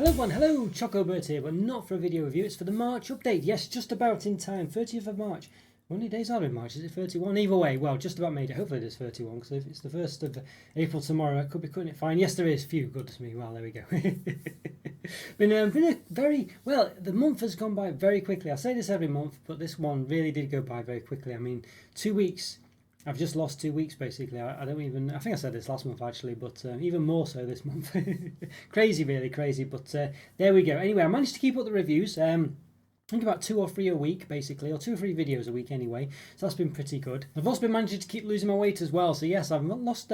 Hello everyone, hello, Chocolo here, but not for a video review, it's for the March update. Yes, just about in time, 30th of March. How many days are in March? Is it 31? Either way, well, just about made it. Hopefully it is 31, because if it's the 1st of April tomorrow, I could be cutting it fine. Yes, there is. Phew, goodness me. Well, there we go. been a very, well, the month has gone by very quickly. I say this every month, but this one really did go by very quickly. I mean, 2 weeks. I've just lost 2 weeks basically. I don't even, I think I said this last month actually, but even more so this month. Crazy, really crazy, but there we go. Anyway, I managed to keep up the reviews. I think about 2 or 3 a week basically, or 2 or 3 videos a week anyway, so that's been pretty good. I've also been managing to keep losing my weight as well, so yes, I've lost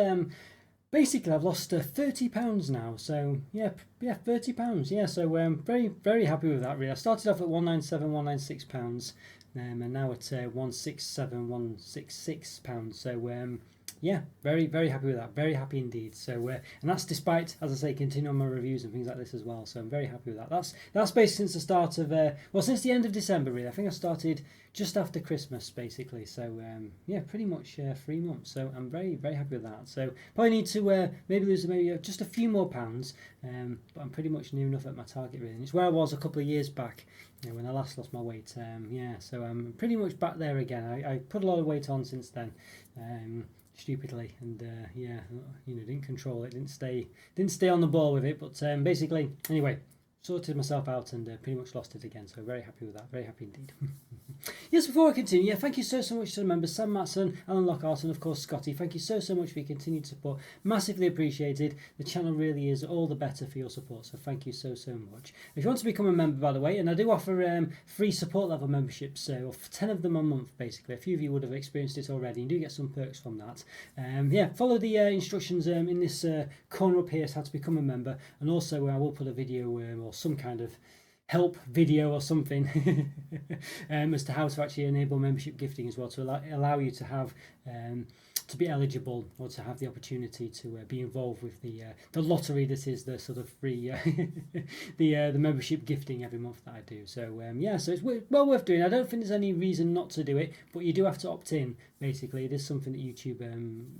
basically I've lost 30 pounds now, so yeah, 30 pounds, yeah, so very happy with that really. I started off at 197, 196 pounds, and now it's 167, 166 pounds, so yeah, very happy with that, very happy indeed. So and that's despite, as I say, continuing my reviews and things like this as well, so I'm very happy with that. That's basically since the start of well, since the end of December really. I think I started just after Christmas basically, so yeah, pretty much 3 months, so I'm very happy with that. So probably need to maybe lose just a few more pounds, but I'm pretty much near enough at my target really, and it's where I was a couple of years back, you know, when I last lost my weight. Yeah, so I'm pretty much back there again. I put a lot of weight on since then, stupidly, and yeah, you know, didn't control it, didn't stay on the ball with it, but basically anyway, sorted myself out and pretty much lost it again, so very happy with that, very happy indeed. Yes, before I continue, yeah, thank you so much to the members, Sam Matson, Alan Lockhart, and of course Scotty. Thank you so much for your continued support, massively appreciated. The channel really is all the better for your support, so thank you so much. If you want to become a member, by the way, and I do offer free support level memberships, so 10 of them a month basically. A few of you would have experienced it already and do get some perks from that. Yeah, follow the instructions in this corner up here as how to become a member, and also I will put a video or some kind of help video or something as to how to actually enable membership gifting as well, to allow you to have to be eligible or to have the opportunity to be involved with the lottery that is the sort of free the membership gifting every month that I do. So yeah, so it's well worth doing. I don't think there's any reason not to do it, but you do have to opt in. Basically, it is something that YouTube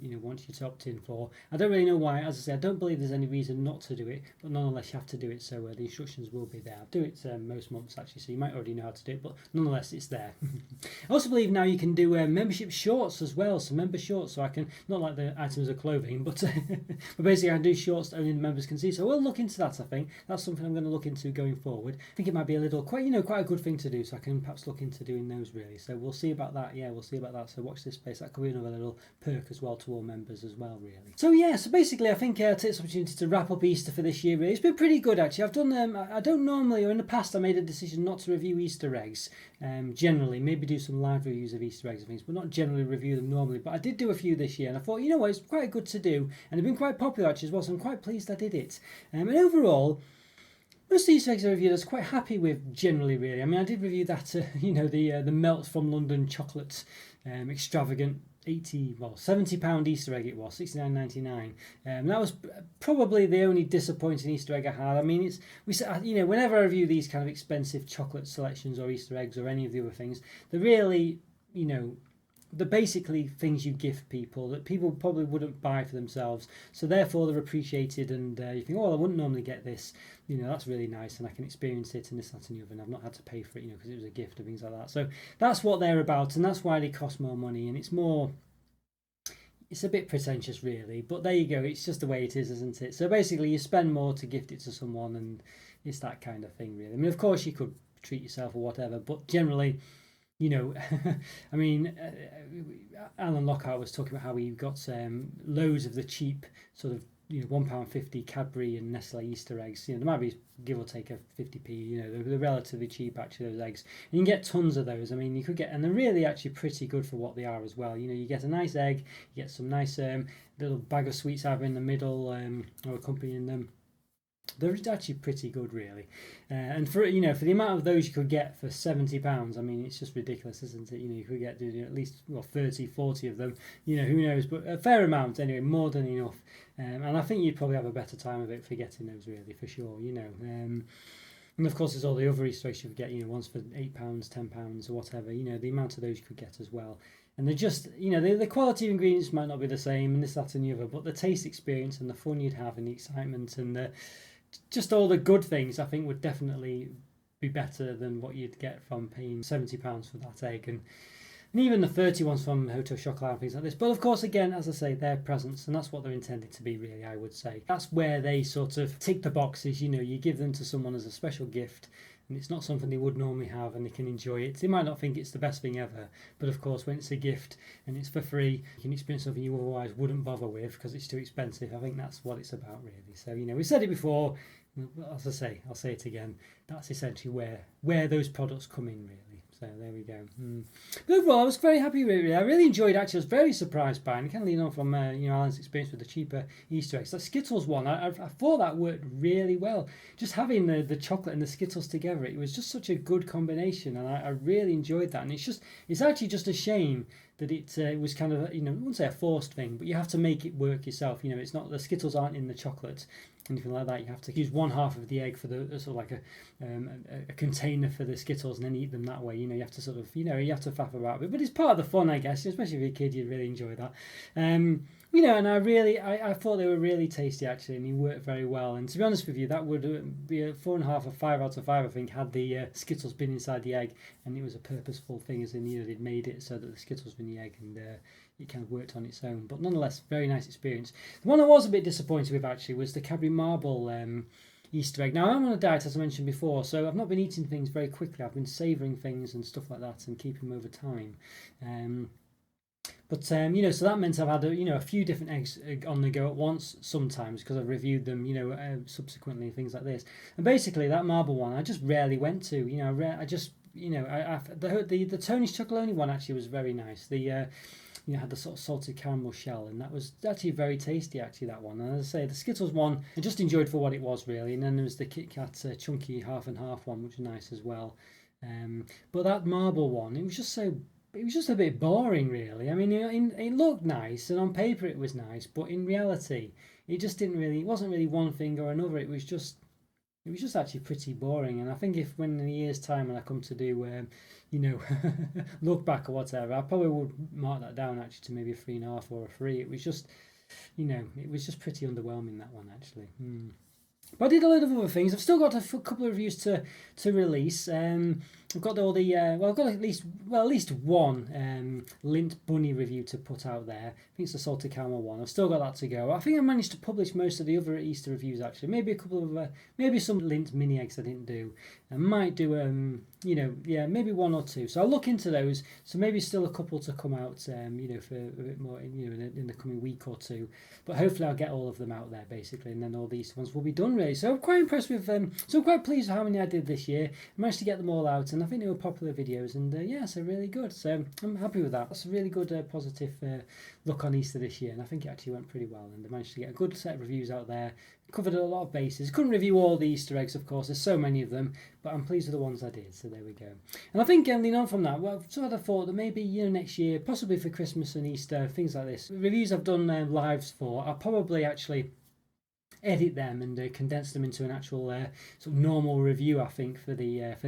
you know, wants you to opt in for. I don't really know why. As I say, I don't believe there's any reason not to do it, but nonetheless you have to do it. So the instructions will be there. I do it most months actually, so you might already know how to do it, but nonetheless it's there. I also believe now you can do membership shorts as well, so member shorts, so I can, not like the items of clothing, but but basically I can do shorts that only the members can see, so we'll look into that. I think that's something I'm going to look into going forward. I think it might be a little, quite a good thing to do, so I can perhaps look into doing those really, so we'll see about that. Yeah, we'll see about that, so watch this space. That could be another little perk as well to all members as well really. So yeah, so basically I think I'll take this opportunity to wrap up Easter for this year really. It's been pretty good actually. I've done I don't normally, or in the past I made a decision not to review Easter eggs generally, maybe do some live reviews of Easter eggs and things, but not generally review them normally. But I did do a few this year, and I thought, you know what, it's quite good to do, and they've been quite popular actually as well, so I'm quite pleased I did it. And overall, most of the Easter eggs I reviewed I was quite happy with generally really. I mean, I did review that you know, the Melt from London chocolate extravagant £70 Easter egg. It was £69.99. That was probably the only disappointing Easter egg I had. I mean, you know, whenever I review these kind of expensive chocolate selections or Easter eggs or any of the other things, they're really, you know, they're basically things you gift people that people probably wouldn't buy for themselves, so therefore they're appreciated, and you think, oh, I wouldn't normally get this, you know, that's really nice and I can experience it and this, that and the other, and I've not had to pay for it, you know, because it was a gift and things like that. So that's what they're about, and that's why they cost more money, and it's a bit pretentious really, but there you go, it's just the way it is, isn't it? So basically you spend more to gift it to someone, and it's that kind of thing really. I mean, of course you could treat yourself or whatever, but generally, you know, I mean, Alan Lockhart was talking about how he got loads of the cheap sort of, you know, £1.50 Cadbury and Nestle Easter eggs. You know, there might be give or take a 50p. You know, they're relatively cheap actually, those eggs. And you can get tons of those. I mean, you could get, and they're really actually pretty good for what they are as well. You know, you get a nice egg, you get some nice little bag of sweets either in the middle or accompanying them. They're actually pretty good really, and for, you know, for the amount of those you could get for £70, I mean, it's just ridiculous, isn't it? You know, you could get, you know, at least 30, 40 of them, you know, who knows, but a fair amount anyway, more than enough. And I think you'd probably have a better time of it for getting those really, for sure, you know. And of course there's all the other Easter eggs you could get, you know, ones for £8, £10 or whatever, you know, the amount of those you could get as well. And they're just, you know, the quality of ingredients might not be the same and this, that and the other, but the taste experience and the fun you'd have and the excitement and the, just all the good things, I think would definitely be better than what you'd get from paying £70 for that egg, and even the 30 ones from Hotel Chocolo and things like this. But of course, again, as I say, they're presents, and that's what they're intended to be, really, I would say. That's where they sort of tick the boxes. You give them to someone as a special gift, and it's not something they would normally have, and they can enjoy it. They might not think it's the best thing ever, but of course, when it's a gift and it's for free, you can experience something you otherwise wouldn't bother with because it's too expensive. I think that's what it's about, really. So, we said it before, as I say, I'll say it again. That's essentially where those products come in, really. So there we go. But overall, I was very happy with it. I really enjoyed it. Actually, I was very surprised by it. And kind of lean on from Alan's experience with the cheaper Easter eggs. That Skittles one, I thought that worked really well. Just having the chocolate and the Skittles together, it was just such a good combination, and I really enjoyed that. And it's actually just a shame that it was kind of I wouldn't say a forced thing, but you have to make it work yourself. It's not, the Skittles aren't in the chocolate, anything like that. You have to use one half of the egg for the sort of like a container for the Skittles, and then eat them that way. You have to sort of you have to faff about it, but it's part of the fun, I guess. Especially if you're a kid, you'd really enjoy that. And I thought they were really tasty, actually, and they worked very well. And to be honest with you, that would be a 4.5 or 5 out of 5, I think, had the Skittles been inside the egg, and it was a purposeful thing, as in they'd made it so that the Skittles were in the egg, and it kind of worked on its own. But nonetheless, very nice experience. The one I was a bit disappointed with, actually, was the Cadbury Marble Easter egg. Now, I'm on a diet, as I mentioned before, so I've not been eating things very quickly. I've been savouring things and stuff like that and keeping them over time. But so that meant I've had a few different eggs on the go at once sometimes, because I've reviewed them subsequently, things like this. And basically that marble one I just rarely went to. The Tony's Chocolonely one actually was very nice. The had the sort of salted caramel shell, and that was actually very tasty, actually, that one. And as I say, the Skittles one I just enjoyed for what it was, really. And then there was the Kit Kat chunky half and half one, which was nice as well. But that marble one, it was just a bit boring, really. I mean, it looked nice, and on paper it was nice, but in reality, it just it wasn't really one thing or another. It was just actually pretty boring. And I think if when in a year's time when I come to do, look back or whatever, I probably would mark that down actually to maybe a 3.5 or a 3. It was just, it was just pretty underwhelming, that one, actually. But I did a load of other things. I've still got a couple of reviews to release. I've got all the I've got at least one Lint Bunny review to put out there. I think it's the salted caramel one. I've still got that to go. I think I managed to publish most of the other Easter reviews, actually. Maybe a couple of maybe some Lint mini eggs I didn't do. I might do maybe one or two. So I'll look into those. So maybe still a couple to come out for a bit more in the coming week or two. But hopefully I'll get all of them out there, basically, and then all these ones will be done, really. So I'm quite impressed with so I'm quite pleased with how many I did this year. I managed to get them all out, and I think they were popular videos, and so really good. So I'm happy with that. That's a really good positive look on Easter this year, and I think it actually went pretty well, and I managed to get a good set of reviews out there. Covered a lot of bases. Couldn't review all the Easter eggs, of course, there's so many of them, but I'm pleased with the ones I did, so there we go. And I think, leading on from that, well, I've sort of thought that maybe next year, possibly for Christmas and Easter, things like this, reviews I've done lives for, I'll probably actually edit them and condense them into an actual sort of normal review, I think, for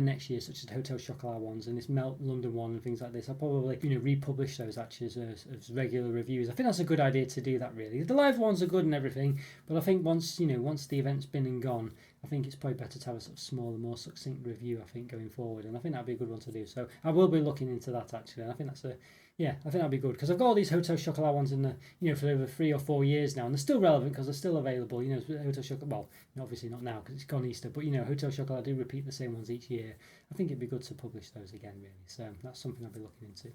next year, such as the Hotel Chocolo ones and this Melt London one and things like this. I'll probably republish those actually as regular reviews. I think that's a good idea to do that, really. The live ones are good and everything, but I think once the event's been and gone, I think it's probably better to have a sort of smaller, more succinct review, I think, going forward, and I think that'd be a good one to do. So I will be looking into that, actually, and I think I think that'd be good, because I've got all these Hotel Chocolat ones in the for over 3 or 4 years now, and they're still relevant because they're still available. Hotel Chocolat. Well, obviously not now because it's gone Easter, but Hotel Chocolat do repeat the same ones each year. I think it'd be good to publish those again, really. So that's something I'll be looking into.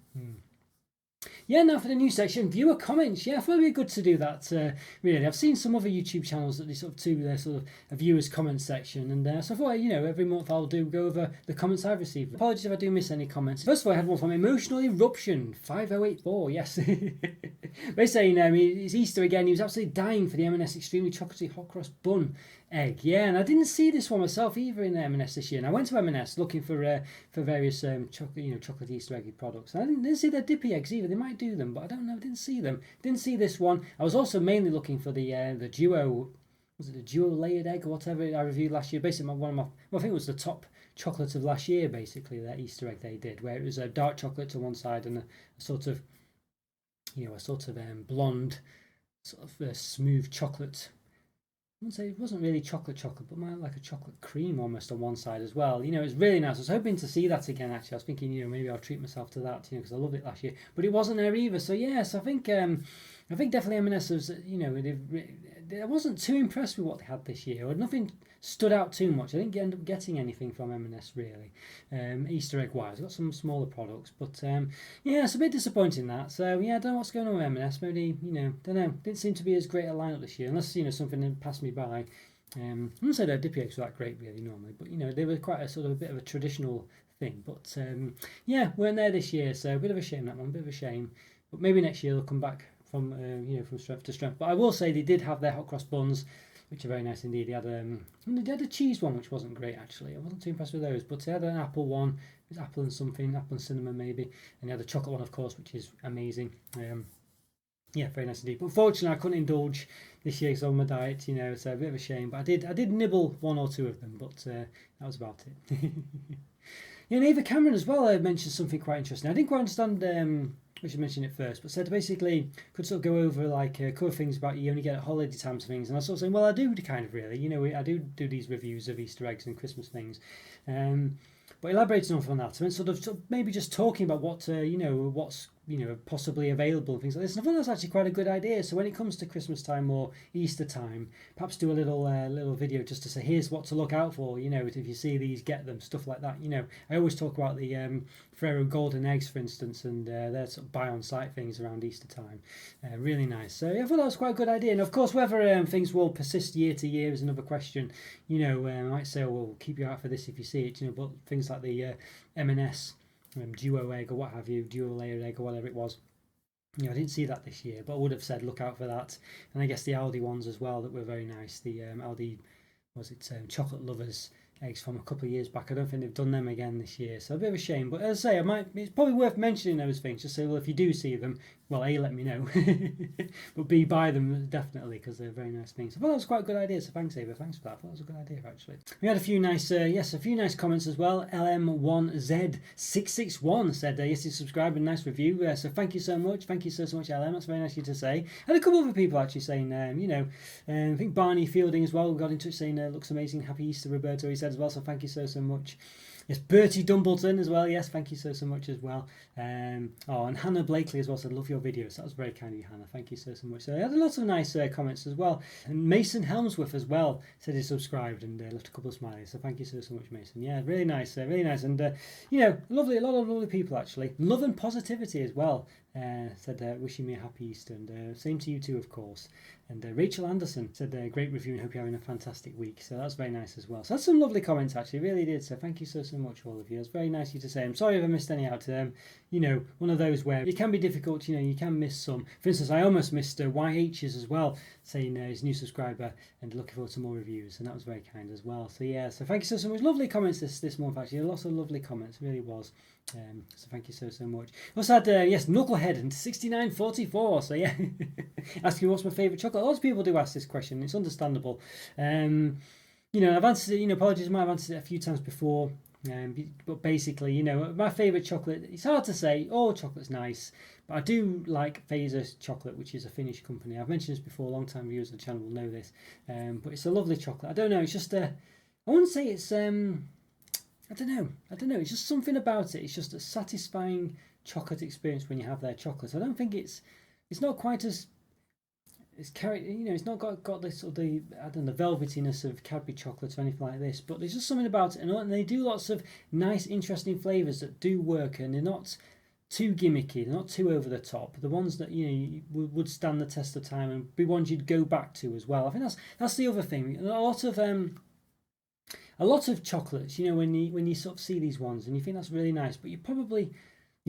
Yeah, now for the news section, viewer comments. Yeah, I thought it'd be good to do that. Really, I've seen some other YouTube channels that they sort of do their sort of a viewers comment section, and so I thought every month I'll go over the comments I've received. Apologies if I do miss any comments. First of all, I had one from Emotional Eruption 5084. Yes, they're saying it's Easter again. He was absolutely dying for the M&S extremely chocolatey hot cross bun egg. Yeah, and I didn't see this one myself either in M&S this year. And I went to M&S looking for various chocolate Easter eggy products. And I didn't see their dippy eggs either. They might do them, but I don't know. I didn't see them. Didn't see this one. I was also mainly looking for the duo. Was it the duo layered egg or whatever I reviewed last year? Basically, I think it was the top chocolate of last year. Basically, that Easter egg they did, where it was a dark chocolate to one side and a sort of blonde, sort of smooth chocolate. wouldn't say it wasn't really chocolate, but more like a chocolate cream almost on one side as well. It was really nice. I was hoping to see that again. Actually, I was thinking, maybe I'll treat myself to that, because I loved it last year. But it wasn't there either. So yes, I think definitely M&S was, I wasn't too impressed with what they had this year. Or nothing stood out too much. I didn't end up getting anything from M&S really, Easter egg wise. I got some smaller products, but yeah, it's a bit disappointing that. So yeah, I don't know what's going on with M&S. Maybe don't know. Didn't seem to be as great a lineup this year, unless something passed me by. I wouldn't say their dippy eggs were that great really normally, but they were quite a sort of a bit of a traditional thing. But yeah, weren't there this year, so a bit of a shame that one, a bit of a shame. But maybe next year they'll come back from from strength to strength. But I will say they did have their hot cross buns, which are very nice indeed. They had a cheese one, which wasn't great actually. I wasn't too impressed with those, but they had an apple one. It was apple and something, apple and cinnamon maybe, and they had the chocolate one, of course, which is amazing. Yeah, very nice indeed. But unfortunately, I couldn't indulge this year because I'm on my diet, so a bit of a shame. But I did nibble one or two of them, but that was about it. Yeah, and Ava Cameron as well mentioned something quite interesting. I didn't quite understand. We should mention it first, but said basically could sort of go over like cover things about you only get at holiday times things, and I was sort of saying, well, I do kind of really, I do these reviews of Easter eggs and Christmas things, but elaborating on that, and sort of maybe just talking about what what's possibly available and things like this. And I thought that's actually quite a good idea. So when it comes to Christmas time or Easter time, perhaps do a little video just to say here's what to look out for. If you see these, get them, stuff like that. I always talk about the Ferrero golden eggs, for instance, and their sort of buy on site things around Easter time. Really nice. So yeah, I thought that was quite a good idea. And of course, whether things will persist year to year is another question. I might say, oh, we'll keep you out for this if you see it. But things like the M&S duo egg or what have you, dual layer egg or whatever it was. I didn't see that this year, but I would have said look out for that. And I guess the Aldi ones as well that were very nice. The Aldi, chocolate lovers eggs from a couple of years back. I don't think they've done them again this year, so a bit of a shame. But as I say, it's probably worth mentioning those things. Just say, well, if you do see them, well, A, let me know, but B, buy them definitely because they're very nice things. I thought that was quite a good idea. So thanks, Ava. Thanks for that. I thought that was a good idea actually. We had a few nice, a few nice comments as well. LM1Z661 said yes, you subscribed and nice review. So thank you so much. Thank you so much, LM. That's very nice of you to say. And a couple of other people actually saying, I think Barney Fielding as well got in touch saying looks amazing. Happy Easter, Roberto. He said as well. So thank you so much. Yes, Bertie Dumbleton as well. Yes, thank you so much as well. And Hannah Blakely as well said, love your videos. That was very kind of you, Hannah. Thank you so much. So I had lots of nice comments as well. And Mason Helmsworth as well said he subscribed and left a couple of smileys. So thank you so much, Mason. Yeah, really nice, really nice. And lovely, a lot of lovely people actually. Love and positivity as well. Said wishing me a happy Easter, and same to you too, of course. And Rachel Anderson said great review and hope you're having a fantastic week. So that's very nice as well. So that's some lovely comments actually, really did. So thank you so much, all of you. It's very nice of you to say. I'm sorry if I missed any out. One of those where it can be difficult. You can miss some. For instance, I almost missed YH's as well, saying his new subscriber and looking forward to more reviews, and that was very kind as well. So yeah, so thank you so much. Lovely comments this month actually. Lots of lovely comments, it really was. So thank you so much. Also had yes, Knucklehead and 6944. So yeah, asking what's my favourite chocolate. Lots of people do ask this question. It's understandable. I've answered it. Apologies, I might have answered it a few times before. But basically, my favourite chocolate. It's hard to say. All chocolate's nice, but I do like Phaser's chocolate, which is a Finnish company. I've mentioned this before. Long-time viewers of the channel will know this. But it's a lovely chocolate. I don't know. It's just I wouldn't say it's I don't know. It's just something about it. It's just a satisfying chocolate experience when you have their chocolates. I don't think it's not quite as it's it's not got this sort of the velvetiness of Cadbury chocolates or anything like this. But there's just something about it, and they do lots of nice, interesting flavors that do work, and they're not too gimmicky. They're not too over the top. The ones that would stand the test of time and be ones you'd go back to as well. I think that's the other thing. A lot of chocolates, when you sort of see these ones and you think that's really nice, but you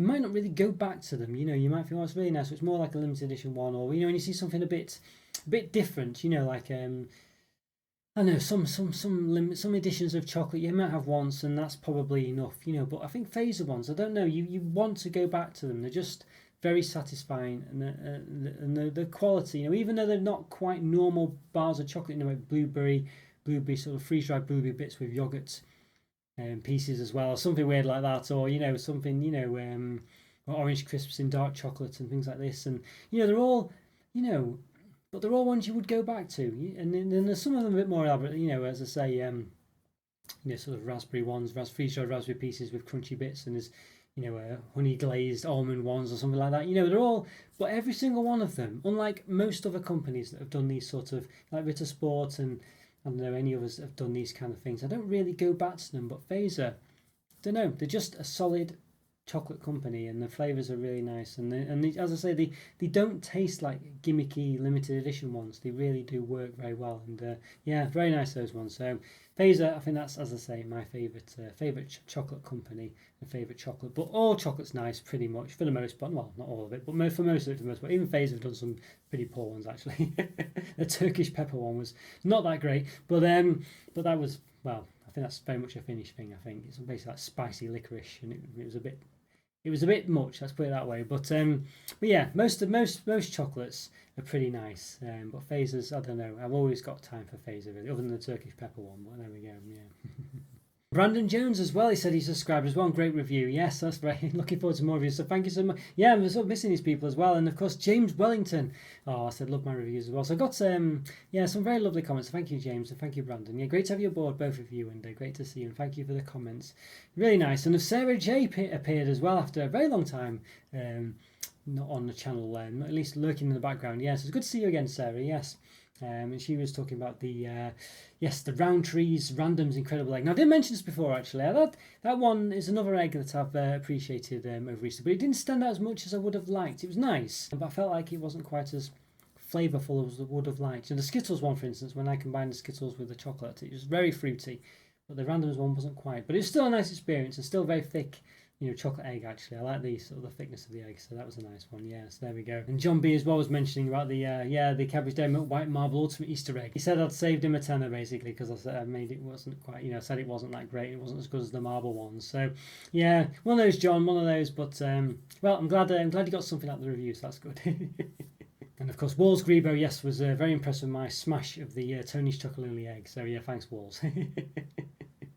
might not really go back to them. You might think, oh, it's really nice. So it's more like a limited edition one, or when you see something a bit different, like I know some editions of chocolate you might have once, and that's probably enough, But I think Phaser ones, I don't know. You want to go back to them. They're just very satisfying, and the quality, even though they're not quite normal bars of chocolate, like blueberry sort of freeze-dried blueberry bits with yogurt pieces as well, or something weird like that, or something orange crisps in dark chocolate and things like this, and they're all but they're all ones you would go back to. And then there's some of them a bit more elaborate, as I say, sort of raspberry ones, freeze-dried raspberry pieces with crunchy bits, and there's honey glazed almond ones or something like that. They're all, but every single one of them, unlike most other companies that have done these sort of, like Ritter Sport and I don't know any others that have done these kind of things, I don't really go back to them. But Fazer, I don't know, they're just a solid chocolate company, and the flavors are really nice, and as I say, they don't taste like gimmicky limited edition ones. They really do work very well, and yeah, very nice, those ones. So Fazer, I think that's, as I say, my favorite chocolate company and favorite chocolate. But all chocolate's nice, pretty much, for the most part. Well, not all of it, but for most of it, for the most part. Even Fazer have done some pretty poor ones, actually. The Turkish pepper one was not that great, but that was, well, I think that's very much a Finnish thing. I think it's basically like spicy licorice, and it was a bit much, let's put it that way. But yeah, most chocolates are pretty nice. But Fazers, I don't know. I've always got time for Fazer, really, other than the Turkish pepper one. But there we go. Yeah. Brandon Jones as well. He said he subscribed as well. Great review. Yes, that's right. Looking forward to more reviews. So thank you so much. Yeah, I'm sort of missing these people as well. And of course, James Wellington. Oh, I said love my reviews as well. So I got some very lovely comments. Thank you, James, and thank you, Brandon. Yeah, great to have you aboard, both of you, and great to see you. And thank you for the comments. Really nice. And Sarah J appeared as well after a very long time. Not on the channel, at least lurking in the background. Yes, it's good to see you again, Sarah. Yes. And she was talking about the Rowntree's Randoms Incredible Egg. Now, I didn't mention this before, actually. That one is another egg that I've appreciated over Easter, but it didn't stand out as much as I would have liked. It was nice, but I felt like it wasn't quite as flavourful as I would have liked. And the Skittles one, for instance, when I combined the Skittles with the chocolate, it was very fruity, but the Randoms one wasn't quite. But it's still a nice experience, and still very thick. Chocolate egg, actually. I like the sort of the thickness of the egg, so that was a nice one. Yes, there we go. And John B as well was mentioning about the Cadbury's Dairy Milk White Marble Ultimate Easter egg. He said I'd saved him a tenner, basically, because I said I made it wasn't quite, I said it wasn't that great. It wasn't as good as the marble ones. So yeah, one of those, John, one of those. But well, I'm glad you got something out of the review, so that's good. And of course, Walls Grebo, yes, was very impressed with my smash of the Tony's Chocolonely egg. So yeah, thanks, Walls.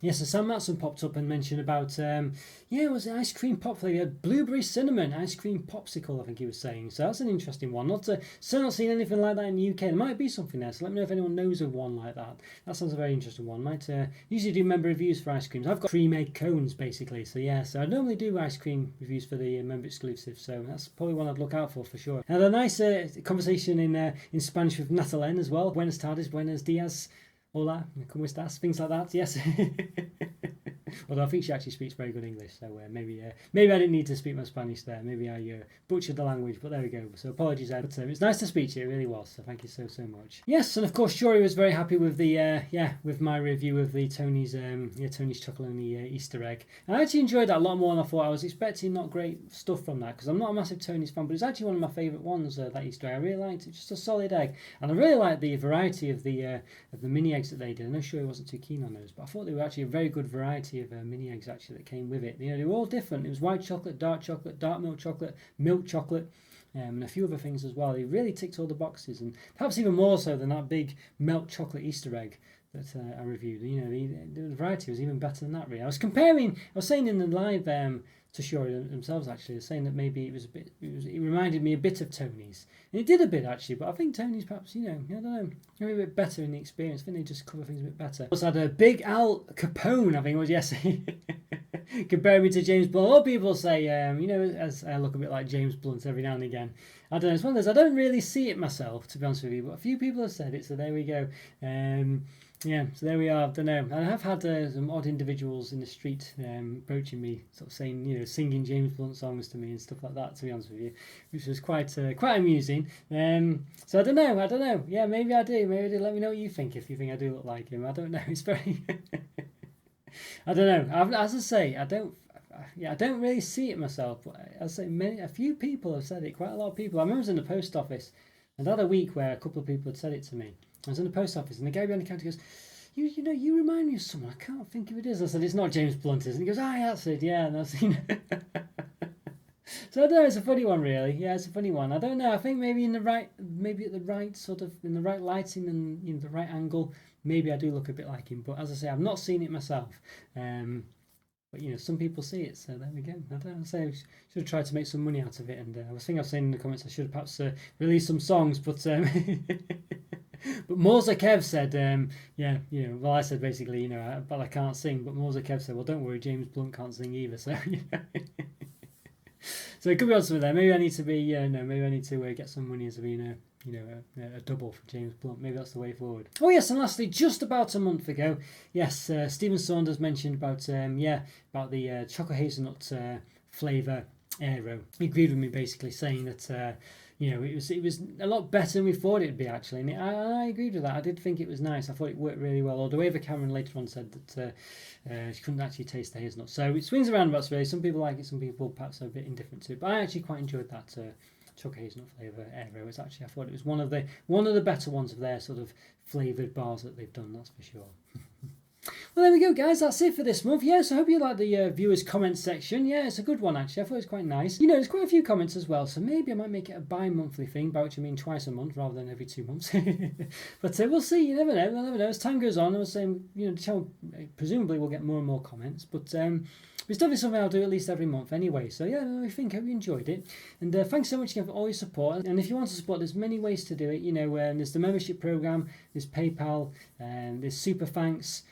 Yes, and Sam Matson popped up and mentioned about, it was an ice cream pop flavour, blueberry cinnamon ice cream popsicle, I think he was saying. So that's an interesting one. Still not seen anything like that in the UK. There might be something there, so let me know if anyone knows of one like that. That sounds a very interesting one. Might usually do member reviews for ice creams. I've got cream egg cones, basically. So yeah, so I normally do ice cream reviews for the member exclusive. So that's probably one I'd look out for sure. And a nice conversation in Spanish with Natalen as well. Buenas tardes, buenos dias. Hola, ¿cómo estás? Things like that, yes. Although I think she actually speaks very good English, so maybe I didn't need to speak my Spanish there. Maybe I butchered the language, but there we go. So apologies there. But it's nice to speak to you, it really was. So thank you so much. Yes, and of course, Shori was very happy with the with my review of the Tony's Chocolonely Easter egg. And I actually enjoyed that a lot more than I thought. I was expecting not great stuff from that because I'm not a massive Tony's fan, but it's actually one of my favourite ones. That Easter egg, I really liked it. Just a solid egg, and I really liked the variety of the mini eggs that they did. I know Shori wasn't too keen on those, but I thought they were actually a very good variety of mini eggs actually that came with it. They were all different. It was white chocolate, dark milk chocolate, and a few other things as well. They really ticked all the boxes, and perhaps even more so than that big milk chocolate Easter egg that I reviewed. The variety was even better than that. Really, I was saying in the live to Shori themselves actually, saying that maybe it reminded me a bit of Tony's, and it did a bit actually. But I think Tony's perhaps I don't know, maybe a bit better in the experience. I think they just cover things a bit better. Also had a Big Al Capone, I think it was, yes. Compare me to James Blunt. A lot of people say, as I look a bit like James Blunt every now and again. I don't know. It's one of those. I don't really see it myself, to be honest with you, but a few people have said it, so there we go. So there we are. I don't know. I have had some odd individuals in the street approaching me, sort of saying, singing James Blunt songs to me and stuff like that, to be honest with you, which was quite amusing. So I don't know. Yeah, maybe I do. Let me know what you think, if you think I do look like him. I don't know. It's very... I don't know. As I say, I don't really see it myself. But as I say, a few people have said it. Quite a lot of people. I remember I was in the post office, and I had a week where a couple of people had said it to me. I was in the post office, and the guy behind the counter goes, "You remind me of someone. I can't think who it is." I said, "It's not James Blunt, is it?" And he goes, "Ah, yeah, that's it. Yeah." And I was, So I don't know. It's a funny one, really. Yeah, it's a funny one. I don't know. I think maybe at the right sort of, in the right lighting and the right angle, maybe I do look a bit like him. But as I say, I've not seen it myself. But you know, some people see it, so there we go. I don't know, say I should have tried to make some money out of it, and I was saying in the comments I should have perhaps released some songs, but but Morza Kev said, yeah, you know, well I said basically, you know, but I can't sing, but Morza Kev said, well don't worry, James Blunt can't sing either, so you know. So it could be on something there. Maybe I need to be, no, maybe I need to get some money as being a double for James Blunt. Maybe that's the way forward. Oh yes, and lastly, just about a month ago, yes, Stephen Saunders mentioned about the chocolate hazelnut flavour Aero. He agreed with me basically, saying that it was a lot better than we thought it'd be actually, and I agreed with that. I did think it was nice. I thought it worked really well. Although Ava Cameron later on said that she couldn't actually taste the hazelnut. So it swings around about really. Some people like it, some people perhaps are a bit indifferent to it. But I actually quite enjoyed that chocolate hazelnut flavour Aero. It's actually, I thought it was one of the better ones of their sort of flavoured bars that they've done. That's for sure. Well, there we go, guys. That's it for this month. Yes, I hope you like the viewers' comments section. Yeah, it's a good one, actually. I thought it was quite nice. You know, there's quite a few comments as well, so maybe I might make it a bi-monthly thing, by which I mean twice a month rather than every 2 months. But we'll see. You never know. We'll never know. As time goes on, I was saying, you know, the channel presumably we'll get more and more comments, but it's definitely something I'll do at least every month anyway. So yeah, I think hope you enjoyed it. And thanks so much again for all your support. And if you want to support, there's many ways to do it. You know, there's the membership program, there's PayPal, there's Super Thanks.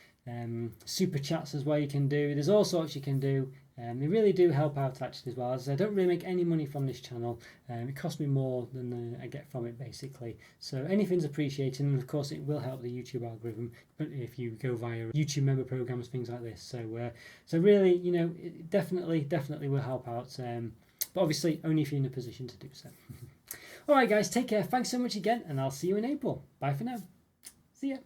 Super chats as well you can do. There's all sorts you can do. They really do help out actually as well. As I don't really make any money from this channel. It costs me more than I get from it basically. So anything's appreciated, and of course it will help the YouTube algorithm. But if you go via YouTube member programs, things like this. So really, you know, it definitely will help out. But obviously only if you're in a position to do so. All right, guys, take care. Thanks so much again, and I'll see you in April. Bye for now. See ya.